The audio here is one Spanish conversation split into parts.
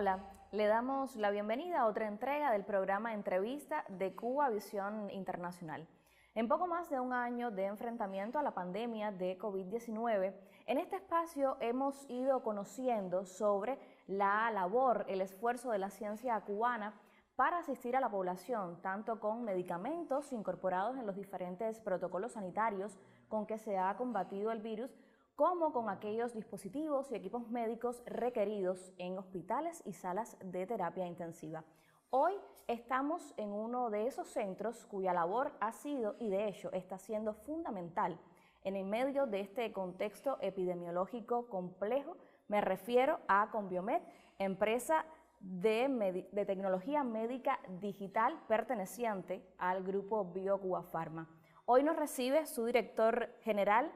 Hola, le damos la bienvenida a otra entrega del programa Entrevista de Cuba Visión Internacional. En poco más de un año de enfrentamiento a la pandemia de COVID-19, en este espacio hemos ido conociendo sobre la labor, el esfuerzo de la ciencia cubana para asistir a la población, tanto con medicamentos incorporados en los diferentes protocolos sanitarios con que se ha combatido el virus, como con aquellos dispositivos y equipos médicos requeridos en hospitales y salas de terapia intensiva. Hoy estamos en uno de esos centros cuya labor ha sido y de hecho está siendo fundamental en el medio de este contexto epidemiológico complejo. Me refiero a Conbiomed, empresa de tecnología médica digital perteneciente al grupo BioCuba Pharma. Hoy nos recibe su director general,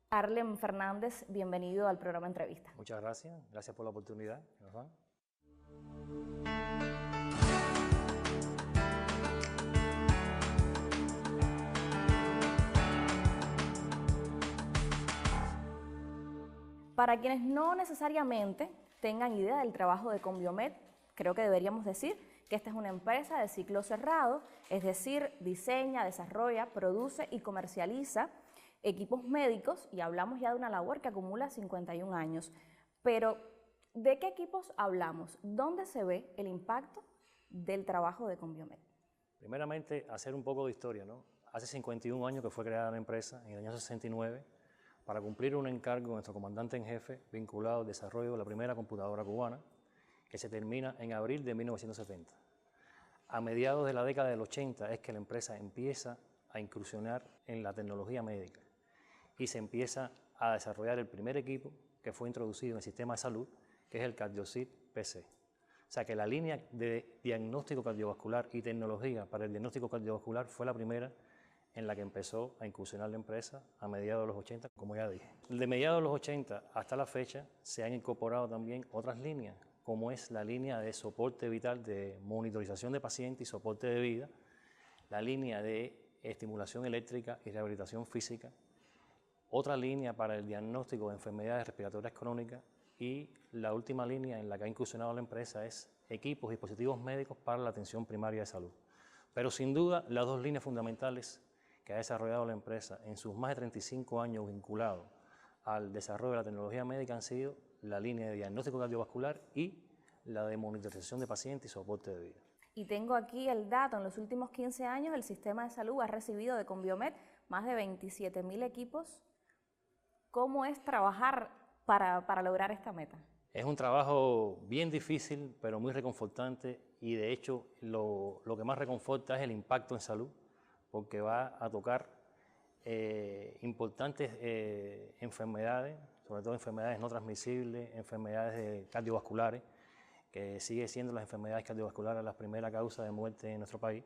Arlen Fernández. Bienvenido al programa Entrevista. Muchas gracias, gracias por la oportunidad que nos dan. Para quienes no necesariamente tengan idea del trabajo de Conbiomed, creo que deberíamos decir que esta es una empresa de ciclo cerrado, es decir, diseña, desarrolla, produce y comercializa equipos médicos, y hablamos ya de una labor que acumula 51 años. Pero, ¿de qué equipos hablamos? ¿Dónde se ve el impacto del trabajo de Conbiomed? Primeramente, hacer un poco de historia, ¿no? Hace 51 años que fue creada la empresa, en el año 69, para cumplir un encargo de nuestro comandante en jefe vinculado al desarrollo de la primera computadora cubana, que se termina en abril de 1970. A mediados de la década del 80 es que la empresa empieza a incursionar en la tecnología médica y se empieza a desarrollar el primer equipo que fue introducido en el sistema de salud, que es el CardioSET PC. O sea que la línea de diagnóstico cardiovascular y tecnología para el diagnóstico cardiovascular fue la primera en la que empezó a incursionar la empresa a mediados de los 80, como ya dije. De mediados de los 80 hasta la fecha se han incorporado también otras líneas, como es la línea de soporte vital, de monitorización de pacientes y soporte de vida, la línea de estimulación eléctrica y rehabilitación física, otra línea para el diagnóstico de enfermedades respiratorias crónicas, y la última línea en la que ha incursionado la empresa es equipos y dispositivos médicos para la atención primaria de salud. Pero sin duda las dos líneas fundamentales que ha desarrollado la empresa en sus más de 35 años vinculados al desarrollo de la tecnología médica han sido la línea de diagnóstico cardiovascular y la de monitorización de pacientes y soporte de vida. Y tengo aquí el dato: en los últimos 15 años el sistema de salud ha recibido de Conbiomed más de 27.000 equipos. ¿Cómo es trabajar para lograr esta meta? Es un trabajo bien difícil, pero muy reconfortante, y de hecho lo que más reconforta es el impacto en salud, porque va a tocar importantes enfermedades, sobre todo enfermedades no transmisibles, enfermedades cardiovasculares, que sigue siendo las enfermedades cardiovasculares la primera causa de muerte en nuestro país.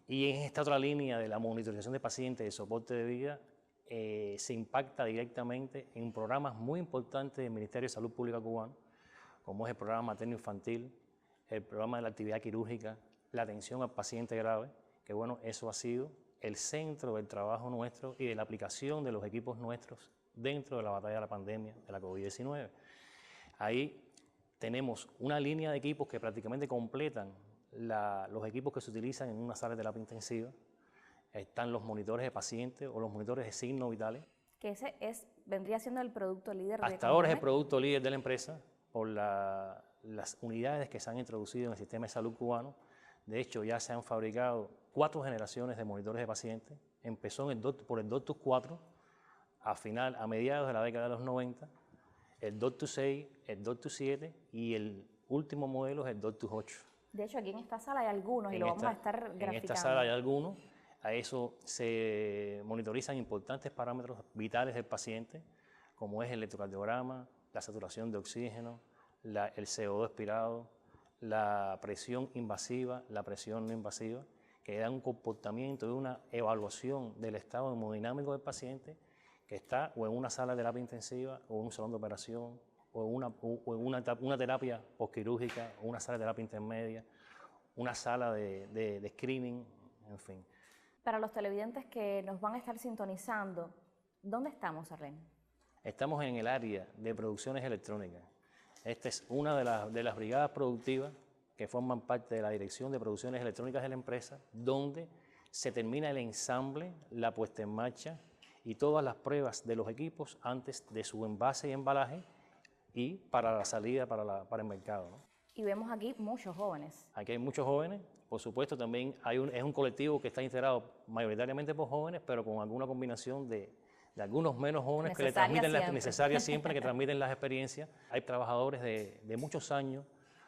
Y en esta otra línea de la monitorización de pacientes y soporte de vida, se impacta directamente en programas muy importantes del Ministerio de Salud Pública cubano, como es el programa materno-infantil, el programa de la actividad quirúrgica, la atención al paciente grave, que bueno, eso ha sido el centro del trabajo nuestro y de la aplicación de los equipos nuestros dentro de la batalla de la pandemia de la COVID-19. Ahí tenemos una línea de equipos que prácticamente completan los equipos que se utilizan en una sala de terapia intensiva. Están los monitores de pacientes o los monitores de signos vitales. Que ese vendría siendo el producto líder. Hasta ahora es el producto líder de la empresa por las unidades que se han introducido en el sistema de salud cubano. De hecho, ya se han fabricado 4 generaciones de monitores de pacientes. Empezó por el Doctus 4, a mediados de la década de los 90, el Doctus 6, el Doctus 7 y el último modelo es el Doctus 8. De hecho, aquí en esta sala hay algunos y lo vamos a estar graficando. En esta sala hay algunos. A eso se monitorizan importantes parámetros vitales del paciente, como es el electrocardiograma, la saturación de oxígeno, el CO2 expirado, la presión invasiva, la presión no invasiva, que dan un comportamiento de una evaluación del estado hemodinámico del paciente que está o en una sala de terapia intensiva o en un salón de operación o en una terapia postquirúrgica o una sala de terapia intermedia, una sala de screening, en fin. Para los televidentes que nos van a estar sintonizando, ¿dónde estamos, Arlen? Estamos en el área de producciones electrónicas. Esta es una de las brigadas productivas que forman parte de la Dirección de Producciones Electrónicas de la empresa, donde se termina el ensamble, la puesta en marcha y todas las pruebas de los equipos antes de su envase y embalaje y para la salida para el mercado, ¿no? Y vemos aquí muchos jóvenes. Aquí hay muchos jóvenes, por supuesto también es un colectivo que está integrado mayoritariamente por jóvenes, pero con alguna combinación de algunos menos jóvenes que le transmiten las necesarias siempre, que transmiten las experiencias. Hay trabajadores de muchos años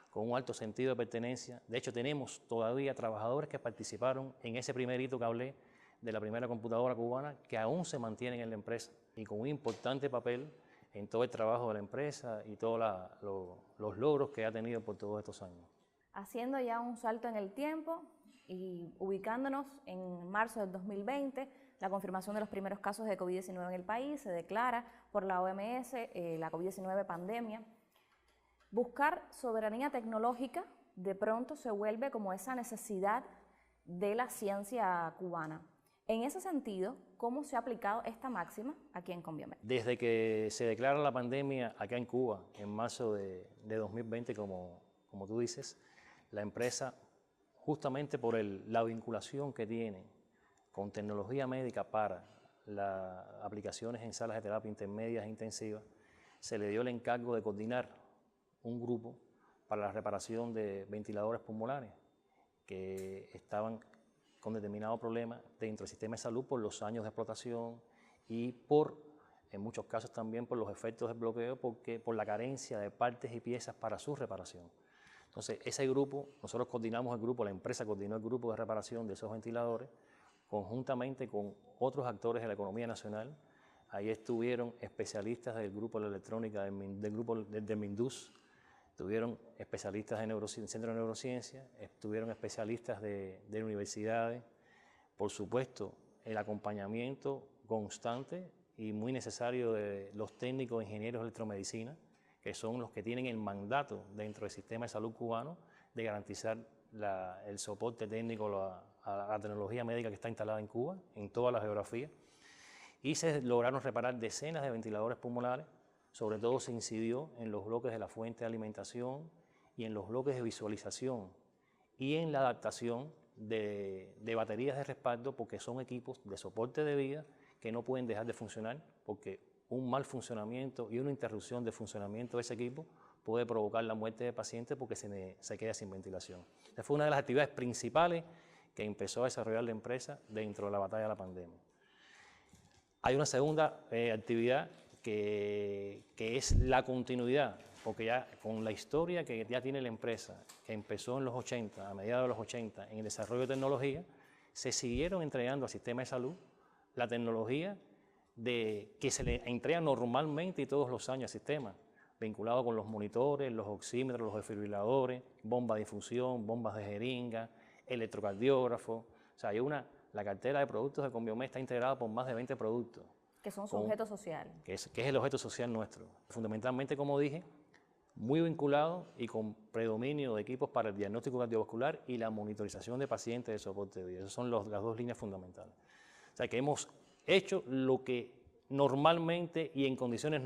con un alto sentido de pertenencia. De hecho, tenemos todavía trabajadores que participaron en ese primer hito que hablé de la primera computadora cubana, que aún se mantienen en la empresa y con un importante papel en todo el trabajo de la empresa y todos los logros que ha tenido por todos estos años. Haciendo ya un salto en el tiempo y ubicándonos en marzo del 2020, la confirmación de los primeros casos de COVID-19 en el país, se declara por la OMS la COVID-19 pandemia. Buscar soberanía tecnológica de pronto se vuelve como esa necesidad de la ciencia cubana. En ese sentido, ¿cómo se ha aplicado esta máxima aquí en Conbiomed? Desde que se declara la pandemia acá en Cuba, en marzo de 2020, como tú dices, la empresa, justamente por la vinculación que tiene con tecnología médica para las aplicaciones en salas de terapia intermedias e intensivas, se le dio el encargo de coordinar un grupo para la reparación de ventiladores pulmonares que estaban con determinado problema dentro del sistema de salud por los años de explotación y en muchos casos también por los efectos del bloqueo, por la carencia de partes y piezas para su reparación. Entonces, ese grupo, nosotros coordinamos el grupo, la empresa coordinó el grupo de reparación de esos ventiladores, conjuntamente con otros actores de la economía nacional. Ahí estuvieron especialistas del grupo de la electrónica, del grupo de Mindus, estuvieron especialistas del Centro de Neurociencia, estuvieron especialistas de universidades, por supuesto, el acompañamiento constante y muy necesario de los técnicos e ingenieros de electromedicina, que son los que tienen el mandato dentro del sistema de salud cubano de garantizar el soporte técnico a la tecnología médica que está instalada en Cuba, en toda la geografía, y se lograron reparar decenas de ventiladores pulmonares. Sobre todo se incidió en los bloques de la fuente de alimentación y en los bloques de visualización y en la adaptación de baterías de respaldo, porque son equipos de soporte de vida que no pueden dejar de funcionar, porque un mal funcionamiento y una interrupción de funcionamiento de ese equipo puede provocar la muerte del paciente porque se queda sin ventilación. Esa fue una de las actividades principales que empezó a desarrollar la empresa dentro de la batalla de la pandemia. Hay una segunda actividad que es la continuidad, porque ya con la historia que ya tiene la empresa, que empezó en los 80, a mediados de los 80, en el desarrollo de tecnología, se siguieron entregando al sistema de salud la tecnología que se le entrega normalmente y todos los años al sistema, vinculado con los monitores, los oxímetros, los desfibriladores, bombas de infusión, bombas de jeringa, electrocardiógrafos. O sea, la cartera de productos de Conbiomed está integrada por más de 20 productos. Que son su objeto social. Que es el objeto social nuestro. Fundamentalmente, como dije, muy vinculado y con predominio de equipos para el diagnóstico cardiovascular y la monitorización de pacientes de soporte de vida. Esas son las dos líneas fundamentales. O sea, que hemos hecho lo que normalmente y en condiciones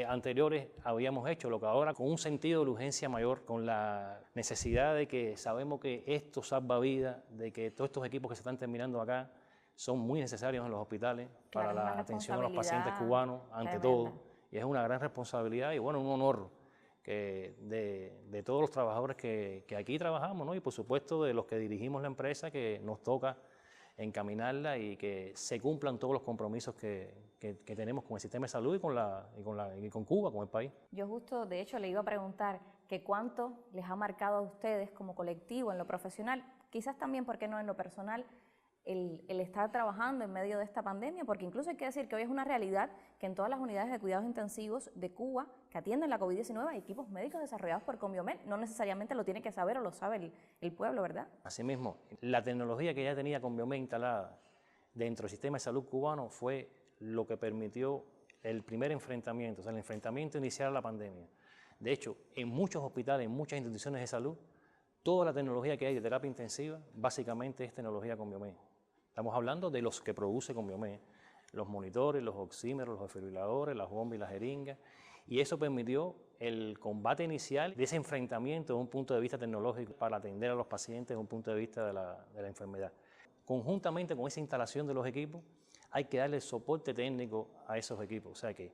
anteriores habíamos hecho, lo que ahora con un sentido de urgencia mayor, con la necesidad de que sabemos que esto salva vidas, de que todos estos equipos que se están terminando acá son muy necesarios en los hospitales para la atención a los pacientes cubanos, ante todo, y es una gran responsabilidad y bueno, un honor de todos los trabajadores que aquí trabajamos, ¿no? Y por supuesto de los que dirigimos la empresa, que nos toca encaminarla y que se cumplan todos los compromisos que tenemos con el sistema de salud y con Cuba, con el país. Yo justo, de hecho, le iba a preguntar que cuánto les ha marcado a ustedes como colectivo en lo profesional, quizás también, ¿por qué no en lo personal?, el estar trabajando en medio de esta pandemia, porque incluso hay que decir que hoy es una realidad que en todas las unidades de cuidados intensivos de Cuba que atienden la COVID-19 hay equipos médicos desarrollados por Conbiomed. No necesariamente lo tiene que saber o lo sabe el pueblo, ¿verdad? Asimismo, la tecnología que ya tenía Conbiomed instalada dentro del sistema de salud cubano fue lo que permitió el primer enfrentamiento, o sea, el enfrentamiento inicial a la pandemia. De hecho, en muchos hospitales, en muchas instituciones de salud, toda la tecnología que hay de terapia intensiva básicamente es tecnología Conbiomed. Estamos hablando de los que produce Conbiomed, los monitores, los oxímetros, los desfibriladores, las bombas y las jeringas. Y eso permitió el combate inicial de ese enfrentamiento desde un punto de vista tecnológico para atender a los pacientes desde un punto de vista de la enfermedad. Conjuntamente con esa instalación de los equipos, hay que darle soporte técnico a esos equipos. O sea que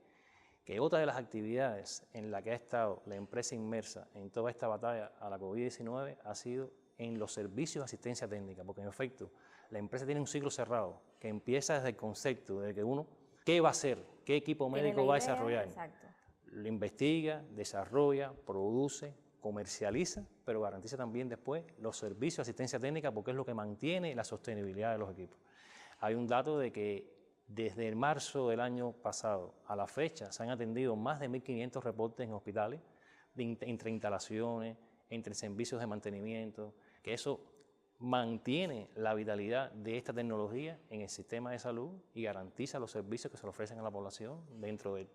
otra de las actividades en la que ha estado la empresa inmersa en toda esta batalla a la COVID-19 ha sido en los servicios de asistencia técnica, porque en efecto la empresa tiene un ciclo cerrado que empieza desde el concepto de que uno, ¿qué va a hacer? ¿Qué equipo médico va a desarrollar? Exacto. Lo investiga, desarrolla, produce, comercializa, pero garantiza también después los servicios de asistencia técnica porque es lo que mantiene la sostenibilidad de los equipos. Hay un dato de que desde el marzo del año pasado a la fecha se han atendido más de 1.500 reportes en hospitales, entre instalaciones, entre servicios de mantenimiento, que eso mantiene la vitalidad de esta tecnología en el sistema de salud y garantiza los servicios que se le ofrecen a la población dentro de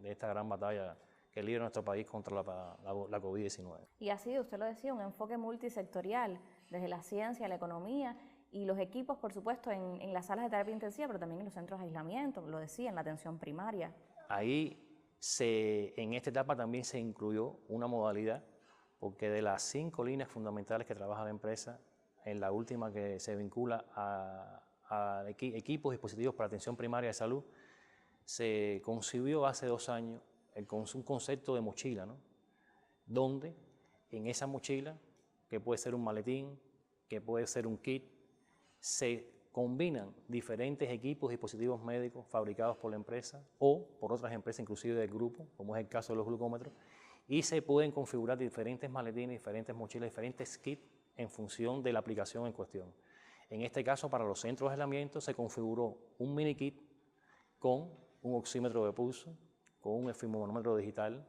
esta gran batalla que libra nuestro país contra la COVID-19. Y ha sido, usted lo decía, un enfoque multisectorial, desde la ciencia, la economía y los equipos, por supuesto, en las salas de terapia intensiva, pero también en los centros de aislamiento, lo decía, en la atención primaria. Ahí en esta etapa también se incluyó una modalidad, porque de las 5 líneas fundamentales que trabaja la empresa, en la última que se vincula a equipos y dispositivos para atención primaria de salud, se concibió hace 2 años un concepto de mochila, ¿no? Donde en esa mochila, que puede ser un maletín, que puede ser un kit, se combinan diferentes equipos y dispositivos médicos fabricados por la empresa o por otras empresas, inclusive del grupo, como es el caso de los glucómetros, y se pueden configurar diferentes maletines, diferentes mochilas, diferentes kits en función de la aplicación en cuestión. En este caso, para los centros de aislamiento se configuró un mini kit con un oxímetro de pulso, con un esfigmomanómetro digital,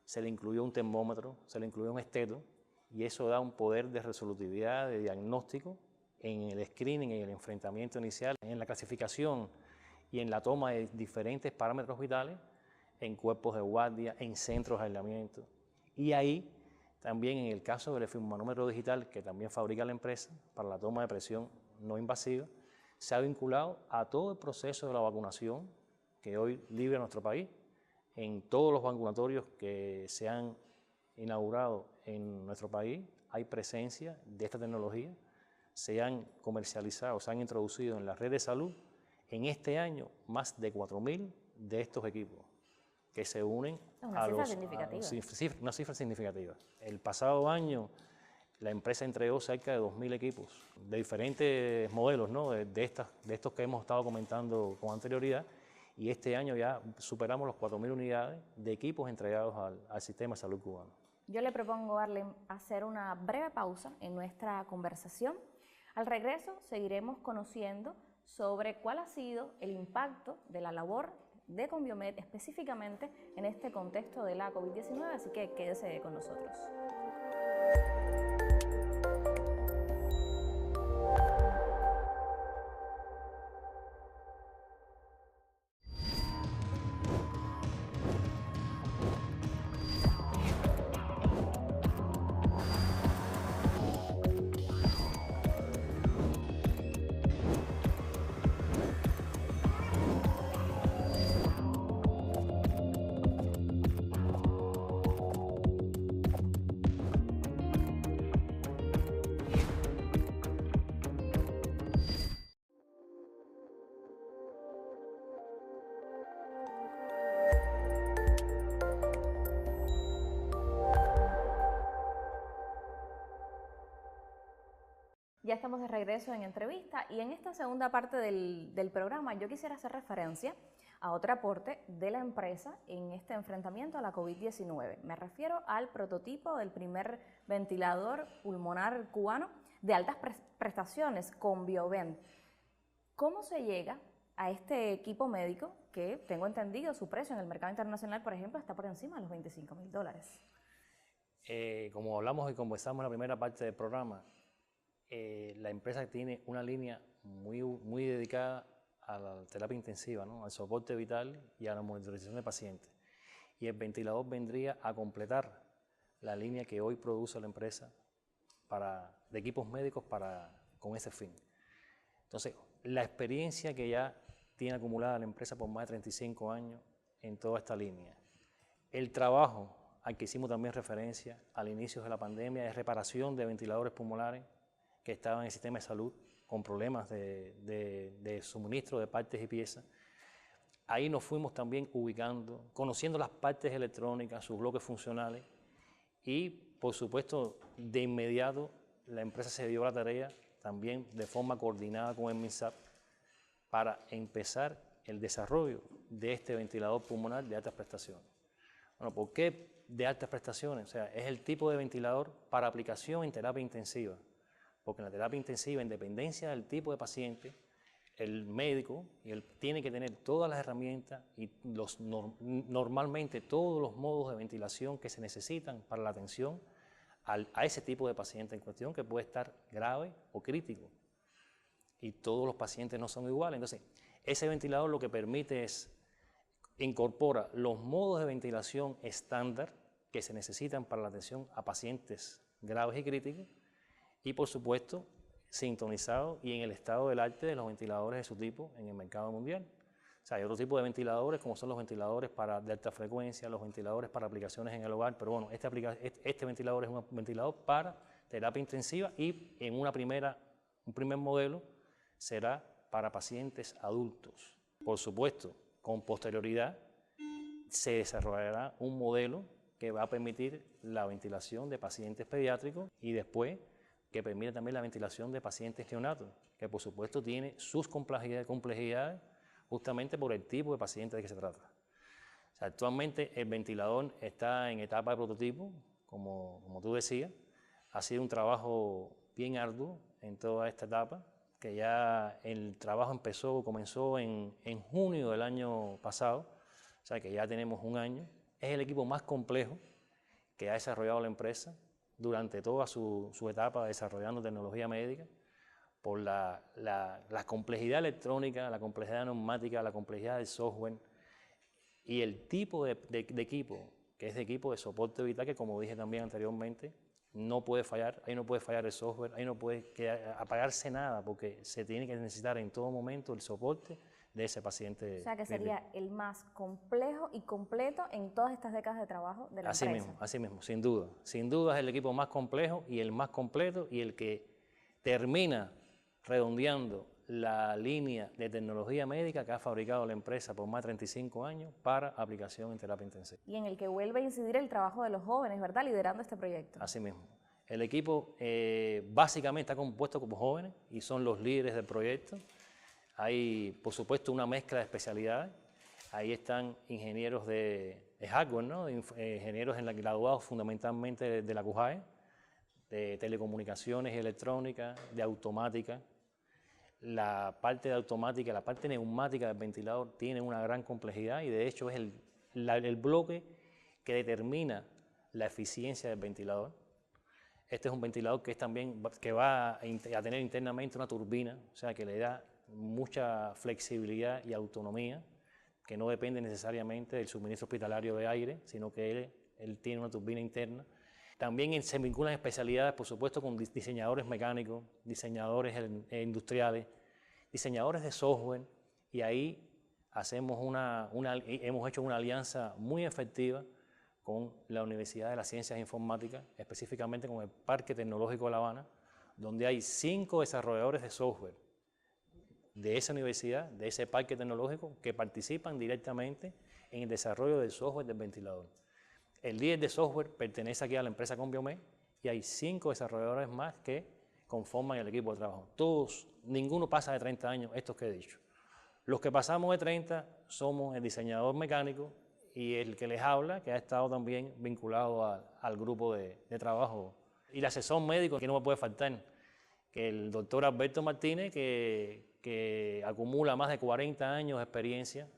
se le incluyó un termómetro, se le incluyó un esteto, y eso da un poder de resolutividad, de diagnóstico en el screening, en el enfrentamiento inicial, en la clasificación y en la toma de diferentes parámetros vitales en cuerpos de guardia, en centros de aislamiento. Y ahí también en el caso del esfigmomanómetro digital, que también fabrica la empresa para la toma de presión no invasiva, se ha vinculado a todo el proceso de la vacunación que hoy libra nuestro país. En todos los vacunatorios que se han inaugurado en nuestro país hay presencia de esta tecnología, se han comercializado, se han introducido en la red de salud en este año más de 4.000 de estos equipos que se unen una cifra significativa. El pasado año la empresa entregó cerca de 2.000 equipos de diferentes modelos, ¿no? de estos que hemos estado comentando con anterioridad, y este año ya superamos los 4.000 unidades de equipos entregados al sistema de salud cubano. Yo le propongo, Arlen, hacer una breve pausa en nuestra conversación. Al regreso seguiremos conociendo sobre cuál ha sido el impacto de la labor de Conbiomed específicamente en este contexto de la COVID-19, así que quédese con nosotros. Ya estamos de regreso en entrevista y en esta segunda parte del programa yo quisiera hacer referencia a otro aporte de la empresa en este enfrentamiento a la COVID-19. Me refiero al prototipo del primer ventilador pulmonar cubano de altas prestaciones, Conbiomed. ¿Cómo se llega a este equipo médico que, tengo entendido, su precio en el mercado internacional, por ejemplo, está por encima de los $25.000? Como hablamos y conversamos en la primera parte del programa, la empresa tiene una línea muy dedicada a la terapia intensiva, ¿no? Al soporte vital y a la monitorización de pacientes. Y el ventilador vendría a completar la línea que hoy produce la empresa de equipos médicos con ese fin. Entonces, la experiencia que ya tiene acumulada la empresa por más de 35 años en toda esta línea, El trabajo al que hicimos también referencia al inicio de la pandemia es reparación de ventiladores pulmonares que estaban en el sistema de salud con problemas de suministro de partes y piezas. Ahí nos fuimos también ubicando, conociendo las partes electrónicas, sus bloques funcionales y, por supuesto, de inmediato la empresa se dio la tarea también de forma coordinada con el MINSAP para empezar el desarrollo de este ventilador pulmonar de altas prestaciones. Bueno, ¿por qué de altas prestaciones? O sea, es el tipo de ventilador para aplicación en terapia intensiva, porque en la terapia intensiva, en dependencia del tipo de paciente, el médico tiene que tener todas las herramientas y normalmente todos los modos de ventilación que se necesitan para la atención a ese tipo de paciente en cuestión, que puede estar grave o crítico. Y todos los pacientes no son iguales. Entonces, ese ventilador lo que permite es incorpora los modos de ventilación estándar que se necesitan para la atención a pacientes graves y críticos y, por supuesto, sintonizado y en el estado del arte de los ventiladores de su tipo en el mercado mundial. O sea, hay otro tipo de ventiladores como son los ventiladores de alta frecuencia, los ventiladores para aplicaciones en el hogar, pero bueno, este ventilador es un ventilador para terapia intensiva y en un primer modelo será para pacientes adultos. Por supuesto, con posterioridad se desarrollará un modelo que va a permitir la ventilación de pacientes pediátricos y después que permite también la ventilación de pacientes neonatos, que por supuesto tiene sus complejidades justamente por el tipo de paciente de que se trata. O sea, actualmente el ventilador está en etapa de prototipo, como tú decías. Ha sido un trabajo bien arduo en toda esta etapa, que ya el trabajo comenzó en junio del año pasado, o sea que ya tenemos un año. Es el equipo más complejo que ha desarrollado la empresa durante toda su etapa desarrollando tecnología médica, por la complejidad electrónica, la complejidad neumática, la complejidad del software y el tipo de equipo, que es de equipo de soporte vital, que como dije también anteriormente, no puede fallar, ahí no puede fallar el software, ahí no puede apagarse nada, porque se tiene que necesitar en todo momento el soporte de ese paciente. O sea que sería el más complejo y completo en todas estas décadas de trabajo de la empresa. Así mismo, sin duda. Sin duda es el equipo más complejo y el más completo y el que termina redondeando la línea de tecnología médica que ha fabricado la empresa por más de 35 años para aplicación en terapia intensiva. Y en el que vuelve a incidir el trabajo de los jóvenes, ¿verdad? Liderando este proyecto. Así mismo. El equipo básicamente está compuesto por jóvenes y son los líderes del proyecto. Hay, por supuesto, una mezcla de especialidades. Ahí están ingenieros de hardware, ¿no? Ingenieros graduados fundamentalmente de la CUJAE, de telecomunicaciones y electrónica, de automática. La parte de automática, la parte neumática del ventilador tiene una gran complejidad y de hecho es el bloque que determina la eficiencia del ventilador. Este es un ventilador que va a tener internamente una turbina, o sea que le da mucha flexibilidad y autonomía, que no depende necesariamente del suministro hospitalario de aire, sino que él tiene una turbina interna. También se vinculan especialidades, por supuesto, con diseñadores mecánicos, diseñadores industriales, diseñadores de software, y ahí hemos hecho una alianza muy efectiva con la Universidad de las Ciencias Informáticas, específicamente con el Parque Tecnológico de La Habana, donde hay 5 desarrolladores de software de esa universidad, de ese parque tecnológico, que participan directamente en el desarrollo del software del ventilador. El líder de software pertenece aquí a la empresa Conbiomed y hay 5 desarrolladores más que conforman el equipo de trabajo. Ninguno pasa de 30 años, estos que he dicho. Los que pasamos de 30 somos el diseñador mecánico y el que les habla, que ha estado también vinculado al grupo de trabajo. Y el asesor médico, que no me puede faltar, que el doctor Alberto Martínez, que acumula más de 40 años de experiencia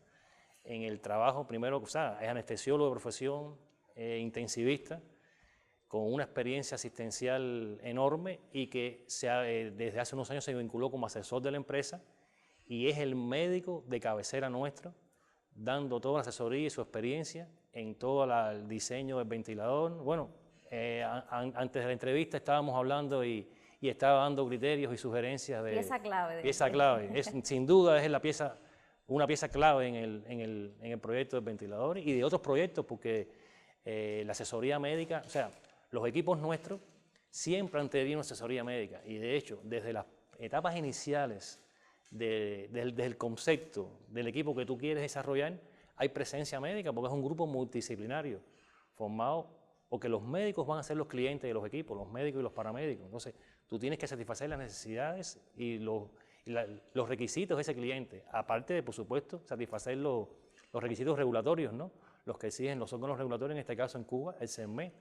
en el trabajo. Primero, o sea, es anestesiólogo de profesión, intensivista, con una experiencia asistencial enorme y que desde hace unos años se vinculó como asesor de la empresa y es el médico de cabecera nuestro, dando toda la asesoría y su experiencia en todo el diseño del ventilador. Bueno, antes de la entrevista estábamos hablando y estaba dando criterios y sugerencias de... Pieza clave. Sin duda es una pieza clave en el proyecto del ventilador y de otros proyectos, porque la asesoría médica, o sea, los equipos nuestros siempre han tenido una asesoría médica y de hecho, desde las etapas iniciales del concepto del equipo que tú quieres desarrollar, hay presencia médica porque es un grupo multidisciplinario formado, porque los médicos van a ser los clientes de los equipos, los médicos y los paramédicos. Entonces, tú tienes que satisfacer las necesidades y los requisitos de ese cliente, aparte de, por supuesto, satisfacer los requisitos regulatorios, ¿no? Los que exigen los órganos regulatorios, en este caso en Cuba, el CERME.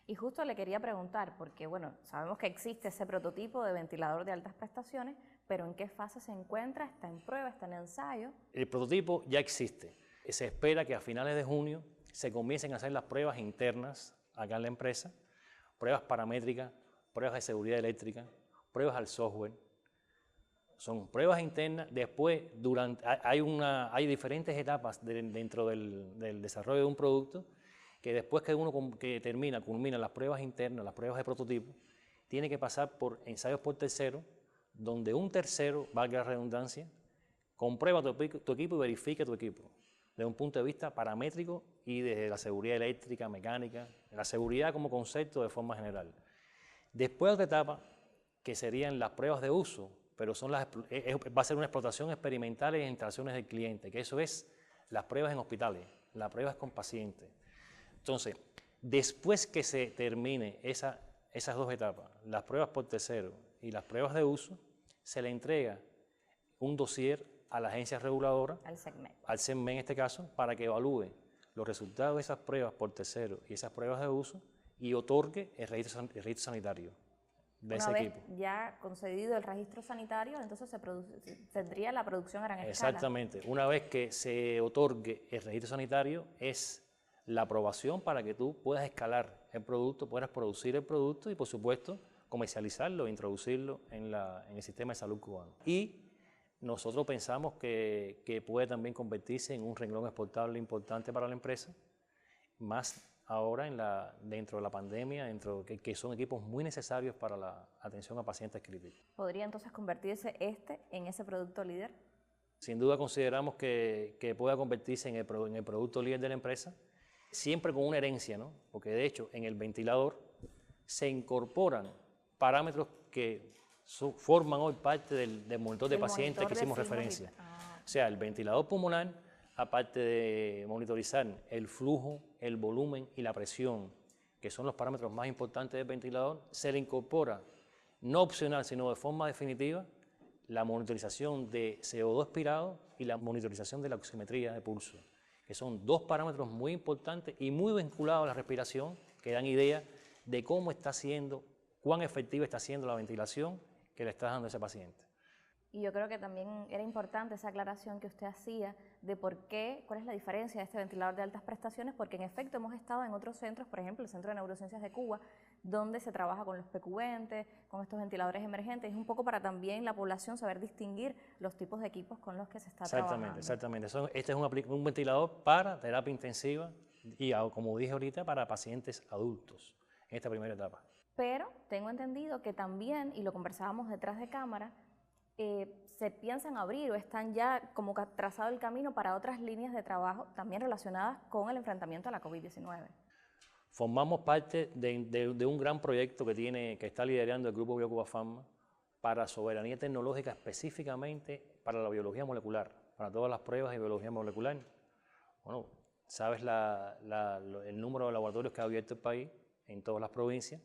Y justo le quería preguntar, porque bueno, sabemos que existe ese prototipo de ventilador de altas prestaciones, pero ¿en qué fase se encuentra? ¿Está en prueba? ¿Está en ensayo? El prototipo ya existe. Se espera que a finales de junio se comiencen a hacer las pruebas internas acá en la empresa, pruebas paramétricas, pruebas de seguridad eléctrica, pruebas al software. Son pruebas internas. Después, hay diferentes etapas dentro del desarrollo de un producto, que después que uno culmina las pruebas internas, las pruebas de prototipo, tiene que pasar por ensayos por tercero, donde un tercero, valga la redundancia, comprueba tu equipo y verifica tu equipo, desde un punto de vista paramétrico y desde la seguridad eléctrica, mecánica, la seguridad como concepto de forma general. Después otra etapa, que serían las pruebas de uso, pero va a ser una explotación experimental en instalaciones del cliente, que eso es las pruebas en hospitales, las pruebas con pacientes. Entonces, después que se termine esas dos etapas, las pruebas por tercero y las pruebas de uso, se le entrega un dossier a la agencia reguladora, al CERME en este caso, para que evalúe los resultados de esas pruebas por tercero y esas pruebas de uso y otorgue el registro sanitario de ese equipo. Una vez ya concedido el registro sanitario, entonces tendría la producción a gran escala. Exactamente. Una vez que se otorgue el registro sanitario, es la aprobación para que tú puedas escalar el producto, puedas producir el producto y, por supuesto, comercializarlo, introducirlo en el sistema de salud cubano. Y nosotros pensamos que puede también convertirse en un renglón exportable importante para la empresa, más ahora dentro de la pandemia, que son equipos muy necesarios para la atención a pacientes críticos. ¿Podría entonces convertirse en ese producto líder? Sin duda consideramos que pueda convertirse en el producto líder de la empresa, siempre con una herencia, ¿no? Porque de hecho en el ventilador se incorporan parámetros que forman hoy parte del monitor de pacientes que hicimos referencia. O sea, el ventilador pulmonar, aparte de monitorizar el flujo, el volumen y la presión, que son los parámetros más importantes del ventilador, se le incorpora, no opcional, sino de forma definitiva, la monitorización de CO2 expirado y la monitorización de la oximetría de pulso, que son dos parámetros muy importantes y muy vinculados a la respiración, que dan idea de cómo está siendo, cuán efectiva está siendo la ventilación que le está dando a ese paciente. Y yo creo que también era importante esa aclaración que usted hacía de cuál es la diferencia de este ventilador de altas prestaciones, porque en efecto hemos estado en otros centros, por ejemplo el Centro de Neurociencias de Cuba, donde se trabaja con los PQ-20, con estos ventiladores emergentes, es un poco para también la población saber distinguir los tipos de equipos con los que se está trabajando. Exactamente. Este es un ventilador para terapia intensiva y, como dije ahorita, para pacientes adultos en esta primera etapa. Pero tengo entendido que también, y lo conversábamos detrás de cámara, se piensan abrir o están ya como trazado el camino para otras líneas de trabajo también relacionadas con el enfrentamiento a la COVID-19. Formamos parte de un gran proyecto que está liderando el Grupo BioCuba Pharma para soberanía tecnológica, específicamente para la biología molecular, para todas las pruebas de biología molecular. Bueno, sabes el número de laboratorios que ha abierto el país en todas las provincias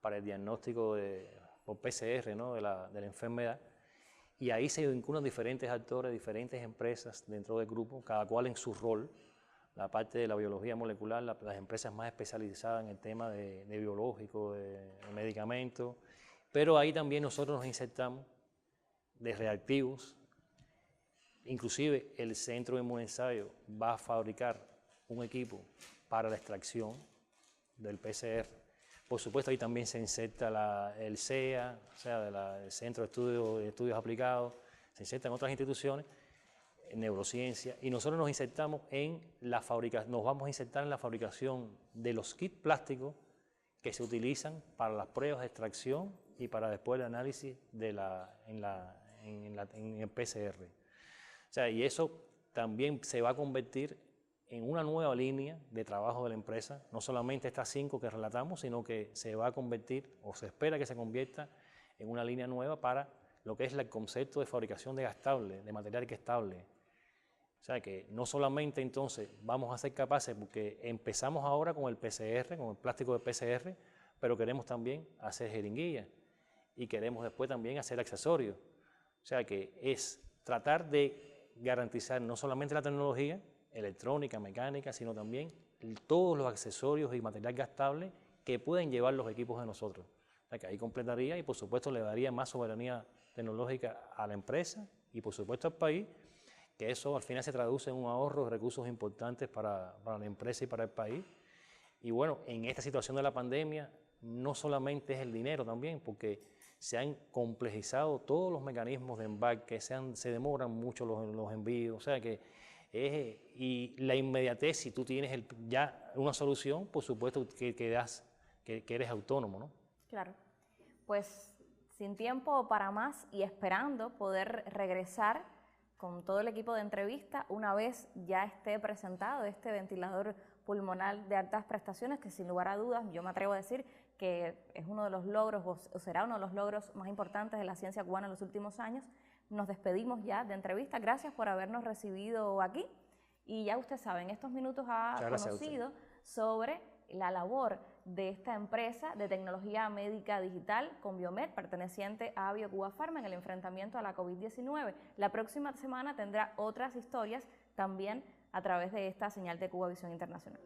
para el diagnóstico por PCR, ¿no?, de la enfermedad. Y ahí se vinculan diferentes actores, diferentes empresas dentro del grupo, cada cual en su rol. La parte de la biología molecular, las empresas más especializadas en el tema de biológico, de medicamentos, pero ahí también nosotros nos insertamos de reactivos. Inclusive el Centro de Inmunoensayo va a fabricar un equipo para la extracción del PCR. Por supuesto, ahí también se inserta el CEA, o sea, el Centro de Estudios Aplicados, se insertan otras instituciones, en neurociencia, y nosotros nos insertamos nos vamos a insertar en la fabricación de los kits plásticos que se utilizan para las pruebas de extracción y para después el análisis en el PCR. O sea, y eso también se va a convertir en una nueva línea de trabajo de la empresa, no solamente estas 5 que relatamos, sino que se va a convertir, o se espera que se convierta en una línea nueva para lo que es el concepto de fabricación de gas estable, de material que estable. O sea que no solamente entonces vamos a ser capaces, porque empezamos ahora con el PCR, con el plástico de PCR, pero queremos también hacer jeringuillas y queremos después también hacer accesorios. O sea que es tratar de garantizar no solamente la tecnología electrónica, mecánica, sino también todos los accesorios y material gastable que pueden llevar los equipos de nosotros. O sea que ahí completaría y por supuesto le daría más soberanía tecnológica a la empresa y por supuesto al país, que eso al final se traduce en un ahorro de recursos importantes para la empresa y para el país. Y bueno, en esta situación de la pandemia no solamente es el dinero también, porque se han complejizado todos los mecanismos de embarque, se demoran mucho los envíos, o sea que y la inmediatez, si tú tienes ya una solución, por supuesto que eres autónomo, ¿no? Claro, pues sin tiempo para más y esperando poder regresar con todo el equipo de entrevista una vez ya esté presentado este ventilador pulmonar de altas prestaciones, que sin lugar a dudas yo me atrevo a decir que es uno de los logros o será uno de los logros más importantes de la ciencia cubana en los últimos años. Nos despedimos ya de entrevista. Gracias por habernos recibido aquí. Y ya usted sabe, en estos minutos ha conocido sobre la labor de esta empresa de tecnología médica digital Conbiomed, perteneciente a BioCuba Pharma, en el enfrentamiento a la COVID-19. La próxima semana tendrá otras historias también a través de esta señal de Cuba Visión Internacional.